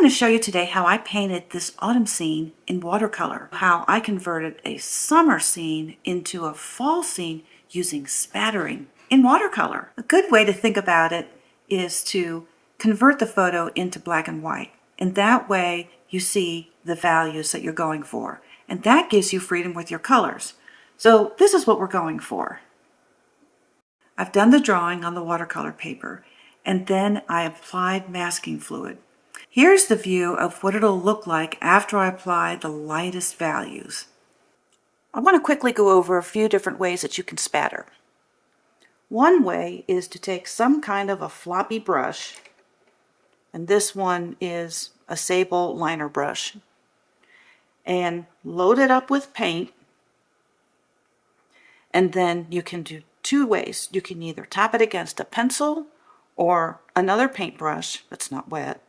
going to show you today how I painted this autumn scene in watercolor, how I converted a summer scene into a fall scene using spattering in watercolor. A good way to think about it is to convert the photo into black and white, and that way you see the values that you're going for, and that gives you freedom with your colors. So this is what we're going for. I've done the drawing on the watercolor paper, and then I applied masking fluid. Here's the view of what it'll look like after I apply the lightest values. I want to quickly go over a few different ways that you can spatter. One way is to take some kind of a floppy brush, and this one is a sable liner brush, and load it up with paint. And then you can do two ways. You can either tap it against a pencil or another paintbrush that's not wet,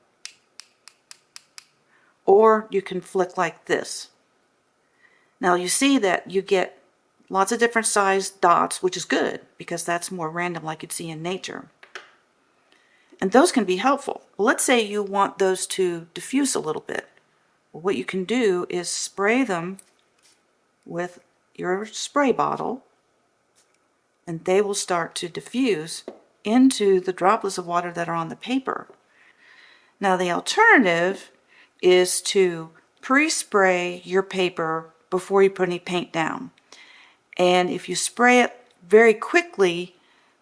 or you can flick like this. Now you see that you get lots of different sized dots, which is good because that's more random like you'd see in nature. And those can be helpful. Let's say you want those to diffuse a little bit. Well, what you can do is spray them with your spray bottle, and they will start to diffuse into the droplets of water that are on the paper. Now the alternative is to pre-spray your paper before you put any paint down. And if you spray it very quickly,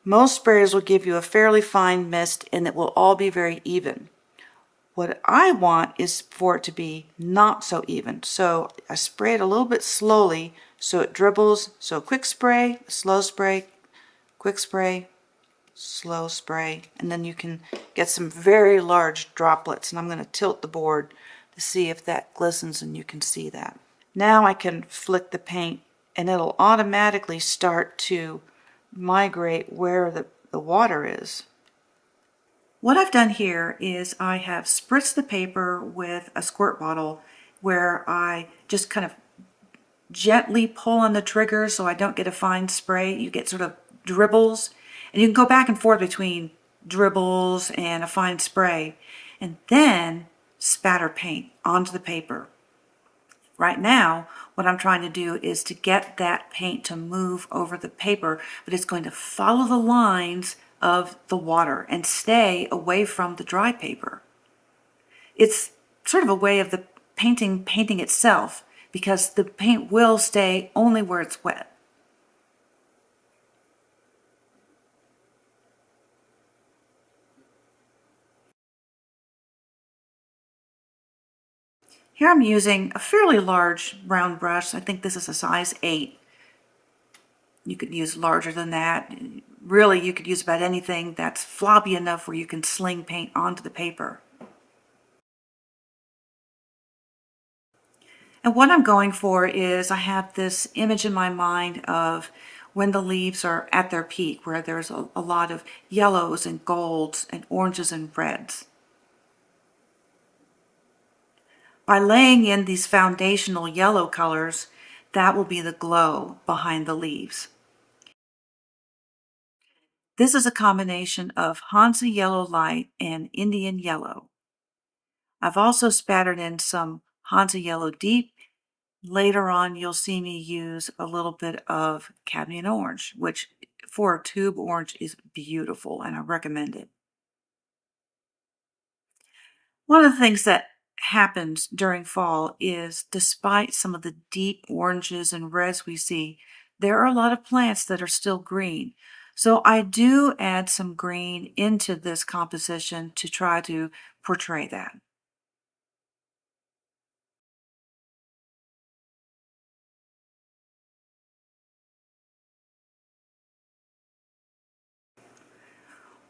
most sprayers will give you a fairly fine mist and it will all be very even. What I want is for it to be not so even. So I spray it a little bit slowly so it dribbles. So quick spray, slow spray, quick spray, slow spray, and then you can get some very large droplets. And I'm going to tilt the board to see if that glistens, and you can see that. Now I can flick the paint and it'll automatically start to migrate where the water is. What I've done here is I have spritzed the paper with a squirt bottle where I just kind of gently pull on the trigger so I don't get a fine spray. You get sort of dribbles, and you can go back and forth between dribbles and a fine spray, and then spatter paint onto the paper. Right now, what I'm trying to do is to get that paint to move over the paper, but it's going to follow the lines of the water and stay away from the dry paper. It's sort of a way of the painting itself, because the paint will stay only where it's wet. Here I'm using a fairly large round brush. I think this is a size 8. You could use larger than that. Really, you could use about anything that's floppy enough where you can sling paint onto the paper. And what I'm going for is I have this image in my mind of when the leaves are at their peak, where there's a lot of yellows and golds and oranges and reds. By laying in these foundational yellow colors, that will be the glow behind the leaves. This is a combination of Hansa yellow light and Indian yellow. I've also spattered in some Hansa yellow deep. Later on, you'll see me use a little bit of cadmium orange, which for a tube orange is beautiful, and I recommend it. One of the things that happens during fall is, despite some of the deep oranges and reds we see, there are a lot of plants that are still green. So I do add some green into this composition to try to portray that.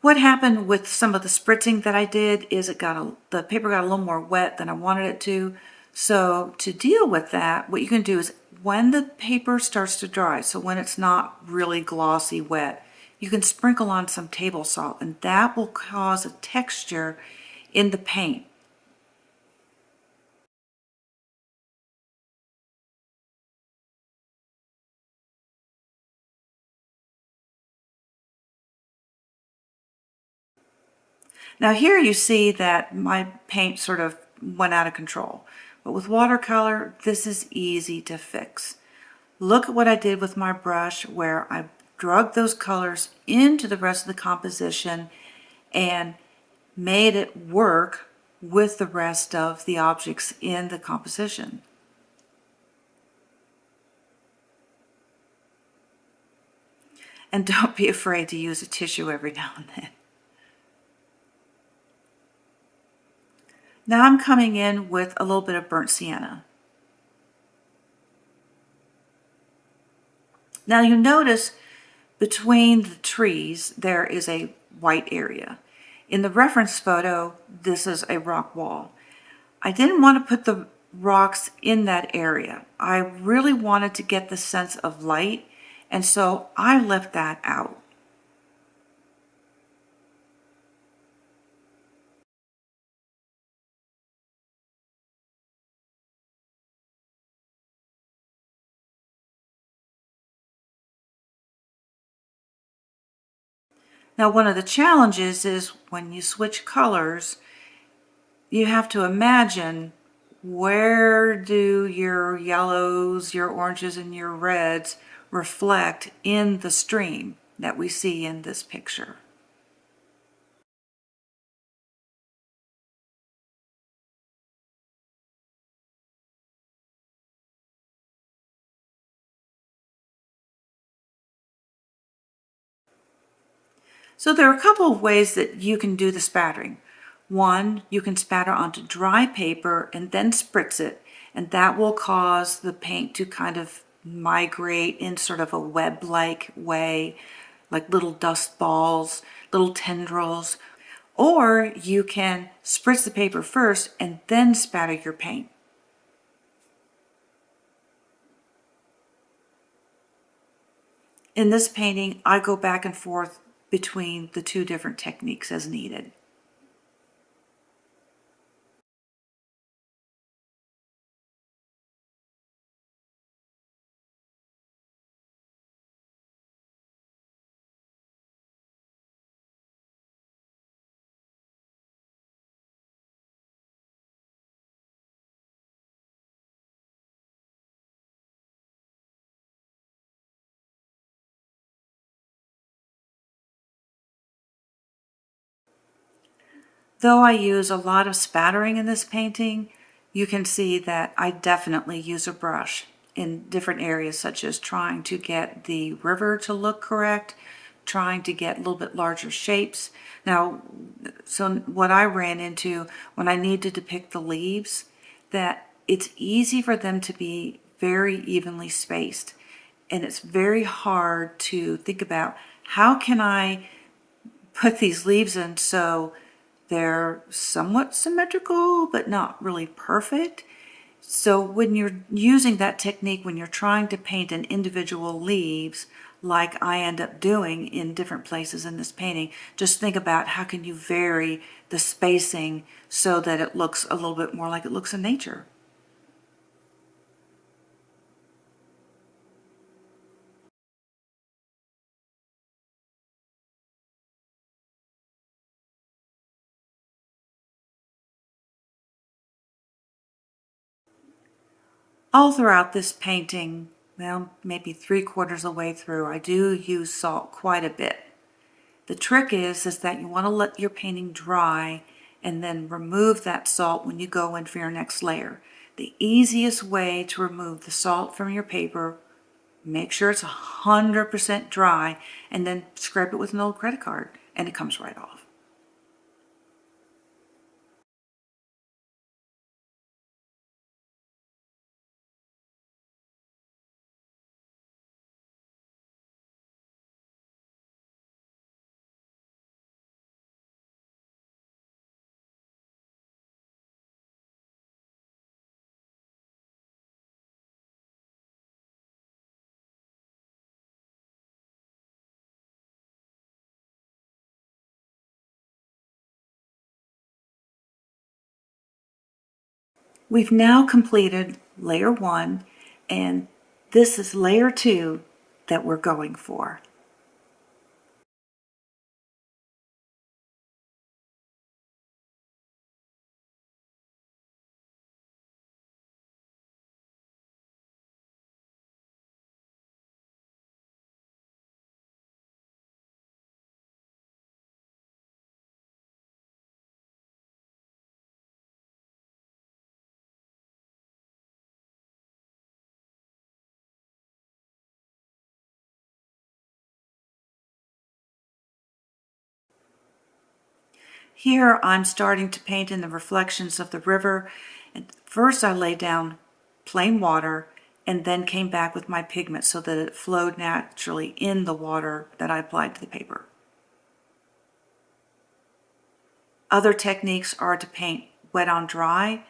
What happened with some of the spritzing that I did is the paper got a little more wet than I wanted it to. So to deal with that, what you can do is when the paper starts to dry, so when it's not really glossy wet, you can sprinkle on some table salt, and that will cause a texture in the paint. Now here you see that my paint sort of went out of control. But with watercolor, this is easy to fix. Look at what I did with my brush, where I drug those colors into the rest of the composition and made it work with the rest of the objects in the composition. And don't be afraid to use a tissue every now and then. Now I'm coming in with a little bit of burnt sienna. Now you notice between the trees there is a white area. In the reference photo, this is a rock wall. I didn't want to put the rocks in that area. I really wanted to get the sense of light, and so I left that out. Now, one of the challenges is when you switch colors, you have to imagine, where do your yellows, your oranges, and your reds reflect in the stream that we see in this picture. So there are a couple of ways that you can do the spattering. One, you can spatter onto dry paper and then spritz it, and that will cause the paint to kind of migrate in sort of a web-like way, like little dust balls, little tendrils. Or you can spritz the paper first and then spatter your paint. In this painting, I go back and forth between the two different techniques as needed. Though I use a lot of spattering in this painting, you can see that I definitely use a brush in different areas, such as trying to get the river to look correct, trying to get a little bit larger shapes. Now, so what I ran into when I need to depict the leaves, that it's easy for them to be very evenly spaced. And it's very hard to think about, how can I put these leaves in so they're somewhat symmetrical, but not really perfect. So when you're using that technique, when you're trying to paint an individual leaves, like I end up doing in different places in this painting, just think about how can you vary the spacing so that it looks a little bit more like it looks in nature. All throughout this painting, well, maybe 3/4 of the way through, I do use salt quite a bit. The trick is that you want to let your painting dry and then remove that salt when you go in for your next layer. The easiest way to remove the salt from your paper, make sure it's 100% dry, and then scrape it with an old credit card and it comes right off. We've now completed layer 1, and this is layer 2 that we're going for. Here I'm starting to paint in the reflections of the river. And first I laid down plain water and then came back with my pigment so that it flowed naturally in the water that I applied to the paper. Other techniques are to paint wet on dry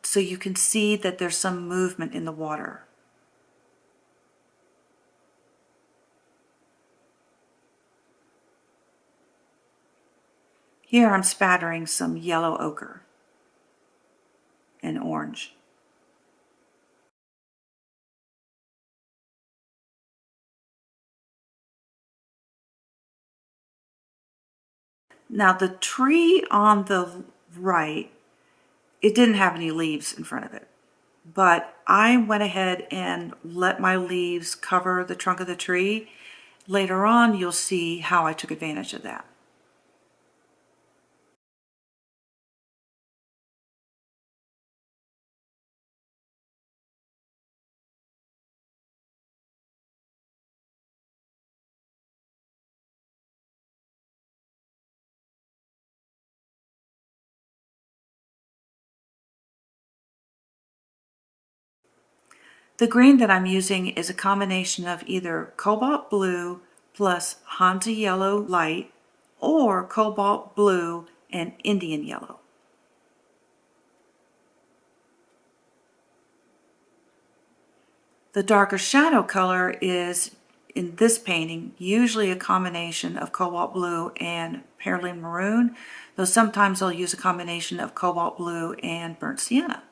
so you can see that there's some movement in the water. Here I'm spattering some yellow ochre and orange. Now the tree on the right, it didn't have any leaves in front of it, but I went ahead and let my leaves cover the trunk of the tree. Later on, you'll see how I took advantage of that. The green that I'm using is a combination of either cobalt blue plus Hansa yellow light or cobalt blue and Indian yellow. The darker shadow color is, in this painting, usually a combination of cobalt blue and Perylene Maroon, though sometimes I'll use a combination of cobalt blue and burnt sienna.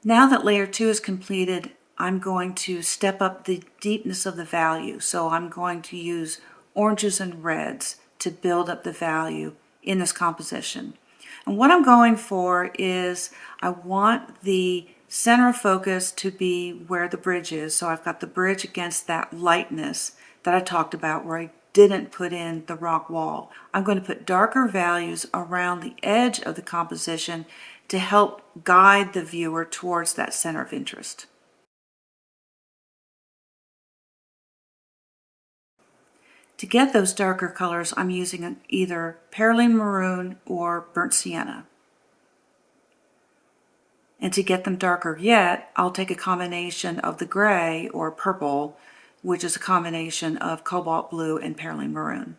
Now that layer 2 is completed, I'm going to step up the deepness of the value. So I'm going to use oranges and reds to build up the value in this composition. And what I'm going for is I want the center of focus to be where the bridge is. So I've got the bridge against that lightness that I talked about where I didn't put in the rock wall. I'm going to put darker values around the edge of the composition to help guide the viewer towards that center of interest. To get those darker colors, I'm using either Perylene Maroon or Burnt Sienna. And to get them darker yet, I'll take a combination of the gray or purple, which is a combination of Cobalt Blue and Perylene Maroon.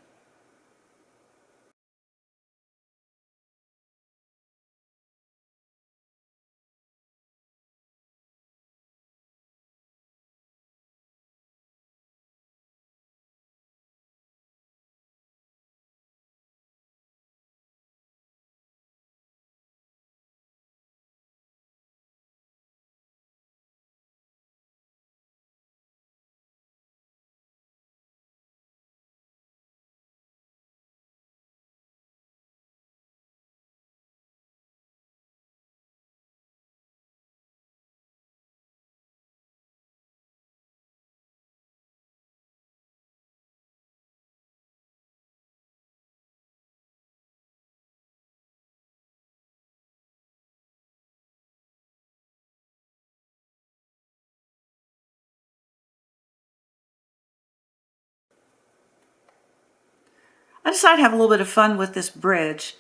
I decided to have a little bit of fun with this bridge.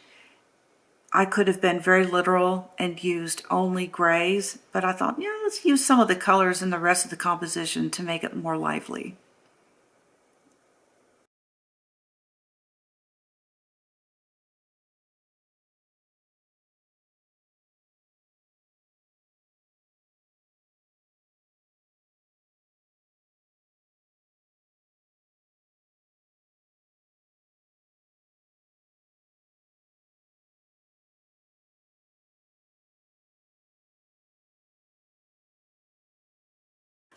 I could have been very literal and used only grays, but I thought, yeah, let's use some of the colors in the rest of the composition to make it more lively.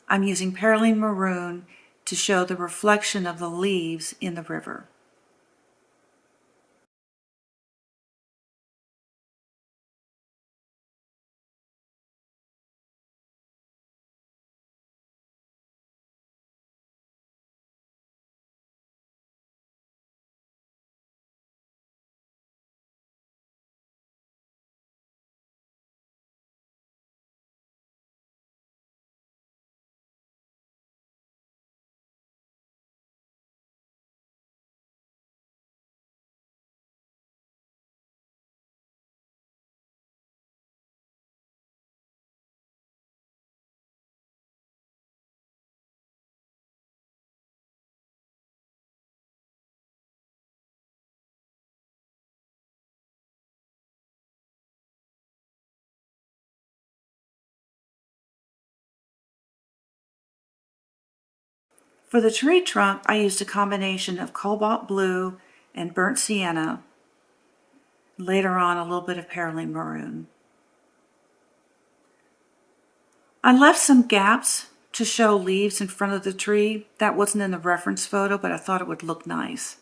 I'm using Perylene Maroon to show the reflection of the leaves in the river. For the tree trunk, I used a combination of cobalt blue and burnt sienna. Later on, a little bit of Perylene maroon. I left some gaps to show leaves in front of the tree. That wasn't in the reference photo, but I thought it would look nice.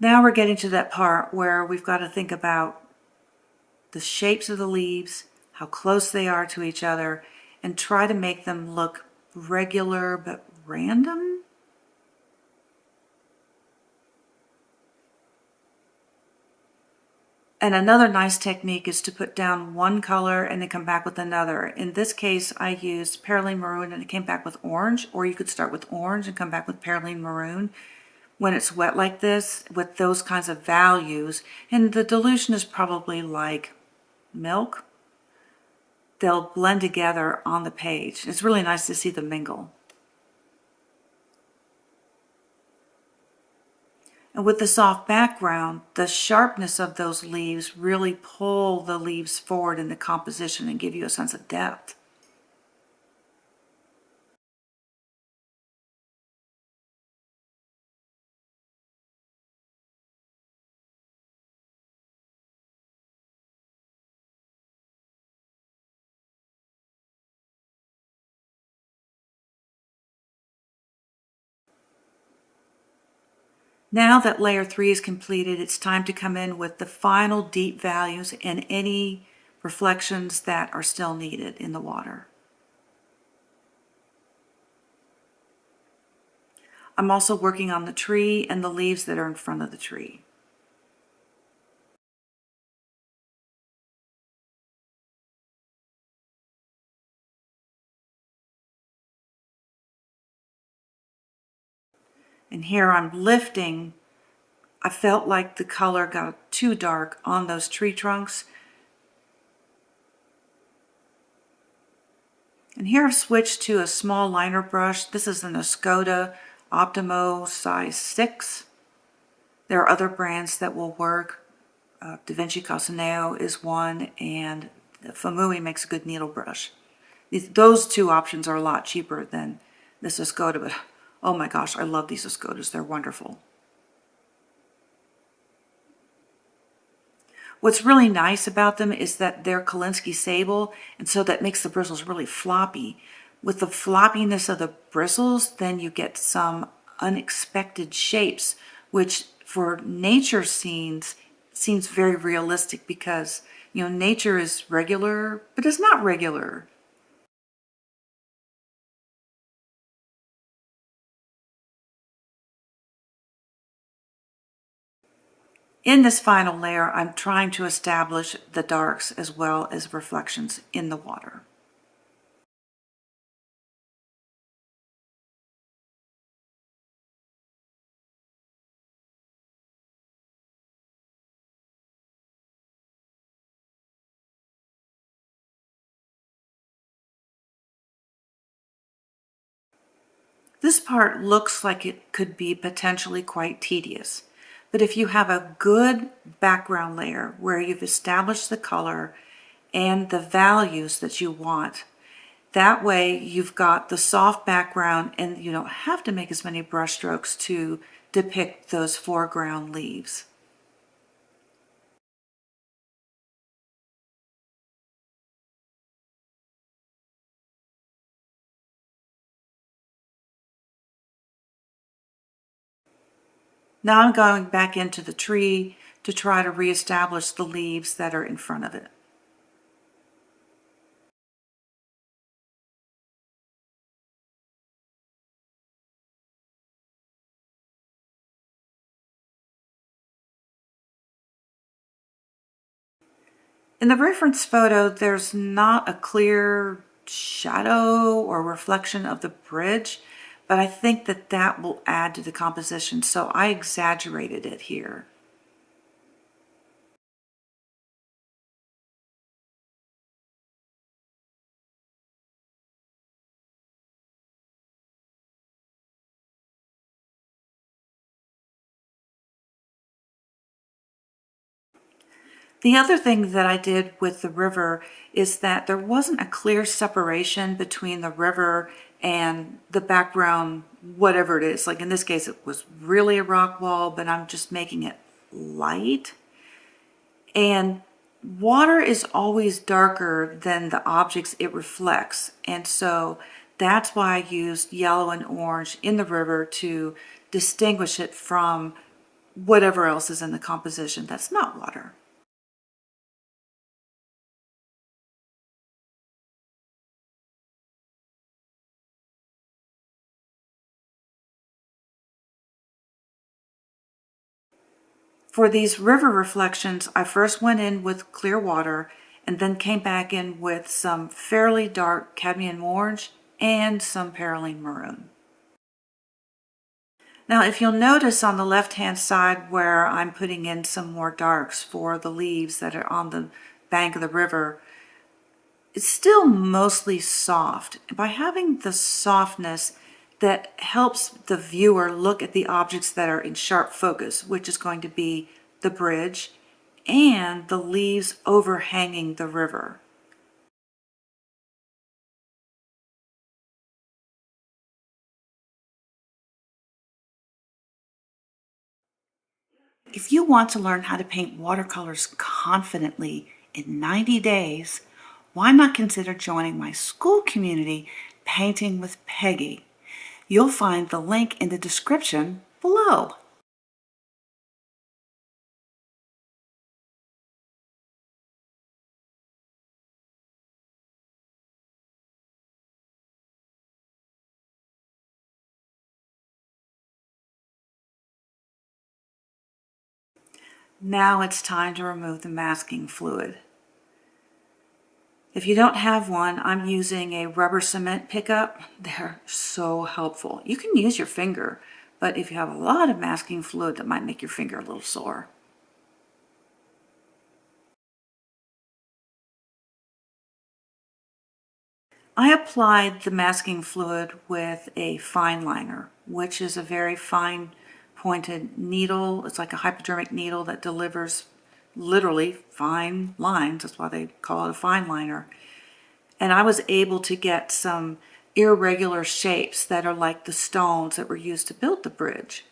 Now we're getting to that part where we've got to think about the shapes of the leaves, how close they are to each other, and try to make them look regular but random. And another nice technique is to put down one color and then come back with another. In this case, I used Perylene Maroon and it came back with orange, or you could start with orange and come back with Perylene Maroon. When it's wet like this, with those kinds of values, and the dilution is probably like milk, they'll blend together on the page. It's really nice to see them mingle. And with the soft background, the sharpness of those leaves really pull the leaves forward in the composition and give you a sense of depth. Now that layer 3 is completed, it's time to come in with the final deep values and any reflections that are still needed in the water. I'm also working on the tree and the leaves that are in front of the tree. And here I'm lifting. I felt like the color got too dark on those tree trunks. And here I've switched to a small liner brush. This is an Escoda Optimo size 6. There are other brands that will work. Da Vinci Cosineo is one, and Famui makes a good needle brush. Those two options are a lot cheaper than this Escoda, but oh my gosh, I love these Escodas. They're wonderful. What's really nice about them is that they're Kolinsky sable, and so that makes the bristles really floppy. With the floppiness of the bristles, then you get some unexpected shapes, which for nature scenes seems very realistic because, you know, nature is regular, but it's not regular. In this final layer, I'm trying to establish the darks as well as reflections in the water. This part looks like it could be potentially quite tedious, but if you have a good background layer where you've established the color and the values that you want, that way you've got the soft background and you don't have to make as many brush strokes to depict those foreground leaves. Now I'm going back into the tree to try to reestablish the leaves that are in front of it. In the reference photo, there's not a clear shadow or reflection of the bridge, but I think that that will add to the composition, so I exaggerated it here. The other thing that I did with the river is that there wasn't a clear separation between the river and the background, whatever it is. Like in this case, it was really a rock wall, but I'm just making it light. And water is always darker than the objects it reflects. And so that's why I used yellow and orange in the river to distinguish it from whatever else is in the composition that's not water. For these river reflections, I first went in with clear water and then came back in with some fairly dark cadmium orange and some Perylene maroon. Now, if you'll notice on the left-hand side where I'm putting in some more darks for the leaves that are on the bank of the river, it's still mostly soft. By having the softness, that helps the viewer look at the objects that are in sharp focus, which is going to be the bridge and the leaves overhanging the river. If you want to learn how to paint watercolors confidently in 90 days, why not consider joining my school community, Painting with Peggy? You'll find the link in the description below. Now it's time to remove the masking fluid. If you don't have one, I'm using a rubber cement pickup. They're so helpful. You can use your finger, but if you have a lot of masking fluid, that might make your finger a little sore. I applied the masking fluid with a fine liner, which is a very fine pointed needle. It's like a hypodermic needle that delivers literally fine lines. That's why they call it a fine liner. And I was able to get some irregular shapes that are like the stones that were used to build the bridge.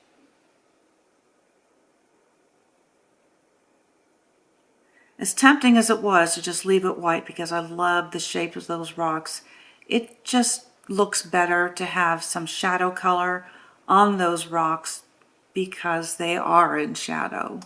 As tempting as it was to just leave it white because I love the shape of those rocks, it just looks better to have some shadow color on those rocks because they are in shadow.